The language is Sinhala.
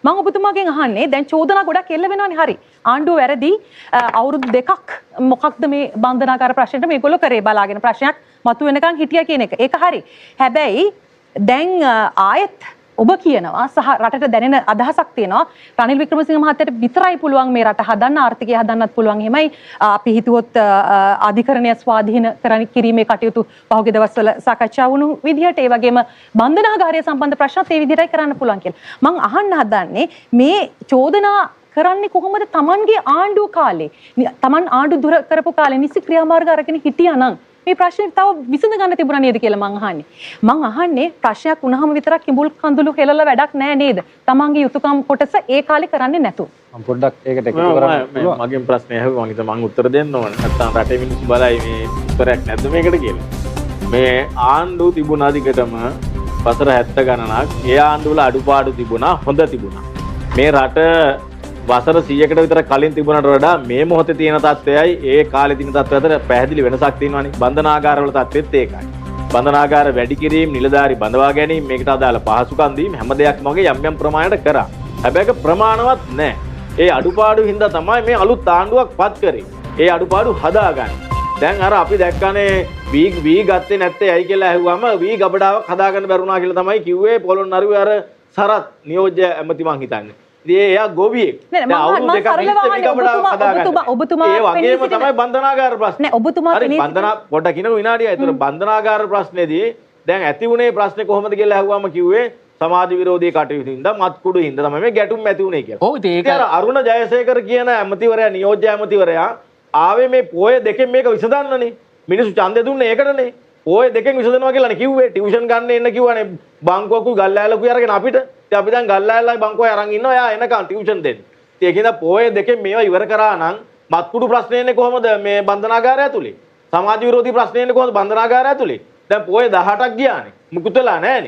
මම ඔබතුමාගෙන් අහන්නේ දැන් චෝදනා ගොඩක් එල්ල වෙනවානේ හරි. ආණ්ඩුව වැරදි අවුරුදු දෙකක් මොකක්ද මේ බන්ධනාගාර ප්‍රශ්නෙට මේගොල්ලෝ කරේ බලාගෙන ප්‍රශ්නයක් මතු වෙනකන් හිටියා කියන එක. ඒක හරි. හැබැයි දැන් ආයෙත් ඔබ කියනවා සහ රටට දැනෙන අදහසක් තියෙනවා රනිල් වික්‍රමසිංහ මහත්තයාට විතරයි පුළුවන් මේ රට හදන්න ආර්ථිකය හදන්නත් පුළුවන්. එහෙමයි අපි හිතුවොත් අධිකරණය ස්වාධීන කිරීමේ කටයුතු පහුගිය දවස්වල සාකච්ඡා වුණු විදිහට ඒ වගේම බන්ධනාගාරය සම්බන්ධ ප්‍රශ්නත් ඒ විදිහටයි කරන්න පුළුවන් කියලා. මම අහන්න හදන්නේ මේ චෝදනා කරන්නේ කොහොමද Tamanගේ ආණ්ඩුව කාලේ Taman ආණ්ඩු දුර කරපු කාලේ නිසි ක්‍රියාමාර්ග අරගෙන හිටියා නම් මේ ප්‍රශ්නේ තව විසඳ ගන්න තිබුණා නේද කියලා මං අහන්නේ. මං අහන්නේ ප්‍රශ්නයක් වුණාම විතරක් කිඹුල් කඳුළු හෙලලා වැඩක් නැහැ නේද? තමන්ගේ යුතුයකම් කොටස ඒ කාලේ කරන්නේ නැතුව. මම පොඩ්ඩක් ඒකට එකතු කරන්න මගෙන් ප්‍රශ්නේ අහුවා මම හිතුවා මං උත්තර දෙන්න ඕන. නැත්තම් රටේ මිනිස්සු බලයි මේ උත්තරයක් නැද්ද මේකට කියලා. මේ ආණ්ඩුව තිබුණා දිගටම වසර 70 ගණනක් ඒ ආණ්ඩුවල අඩුපාඩු තිබුණා හොඳ තිබුණා. මේ රට වසර 100කට විතර කලින් තිබුණාට වඩා මේ මොහොතේ තියෙන තත්ත්වයයි ඒ කාලේ තියෙන තත්ත්වය අතර පැහැදිලි වෙනසක් තියෙනවානේ. බන්ධනාගාරවල තත්ත්වෙත් ඒකයි. බන්ධනාගාර වැඩි කිරීම, නිලධාරි බඳවා ගැනීම, මේකට අදාළ පහසුකම් දීම හැම දෙයක්ම වගේ යම් යම් ප්‍රමාණයට කරා. හැබැයි ප්‍රමාණවත් නැහැ. ඒ අඩුපාඩු හින්දා තමයි මේ අලුත් ආණ්ඩුවක් පත් කරේ. ඒ අඩුපාඩු හදාගන්න. දැන් අර අපි දැක්කනේ වී ගත්තේ නැත්තේ ඇයි කියලා ඇහුවම වී ගබඩාවක් හදාගන්න බැරුණා කියලා තමයි කිව්වේ පොළොන්නරුවේ අර සරත් නියෝජ්‍ය ඇමති මං හිතන්නේ. එයා ගොවියෙක්. ඔබතුමා ඒ වගේම තමයි බන්ධනාගාර ප්‍රශ්නේ. නෑ ඔබතුමා හරි බන්ධනා පොඩ්ඩක් කියනකො විනාඩියයි. ඒතර බන්ධනාගාර ප්‍රශ්නේදී දැන් ඇති වුණේ ප්‍රශ්නේ කොහොමද කියලා අහුවාම කිව්වේ සමාජ විරෝධී කටයුතු හින්දා මත්කුඩු හින්දා තමයි මේ ගැටුම් ඇති වුණේ කියලා. ඔව් ඒක අරුණ ජයසේකර කියන ඇමතිවරයා නියෝජ්‍ය ඇමතිවරයා ආවේ මේ පොය දෙකෙන් මේක විසඳන්නනේ. මිනිස්සු ඡන්දය දුන්නේ ඒකටනේ. පොය දෙකෙන් විසඳනවා කියලානේ කිව්වේ. ටියුෂන් ගන්න එන්න කිව්වනේ බංකුවකුයි ගල්ලෑලකුයි අරගෙන අපිට. ඉතින් අපි දැන් ගල්ලෑලයි බංකුවයි අරන් ඉන්නවා. එයා එනකන් ටියුෂන් දෙන්න. ඉතින් ඒකින්ද පොය දෙකෙන් මේවා ඉවර කරා නම් මත්කුඩු ප්‍රශ්නේ එන්නේ කොහොමද මේ බන්ධනාගාරය ඇතුලේ? සමාජ විරෝධී ප්‍රශ්නේ එන්නේ කොහොමද බන්ධනාගාරය ඇතුලේ? දැන් පොය 18ක් ගියානේ. මුකුත් වෙලා නැහනේ.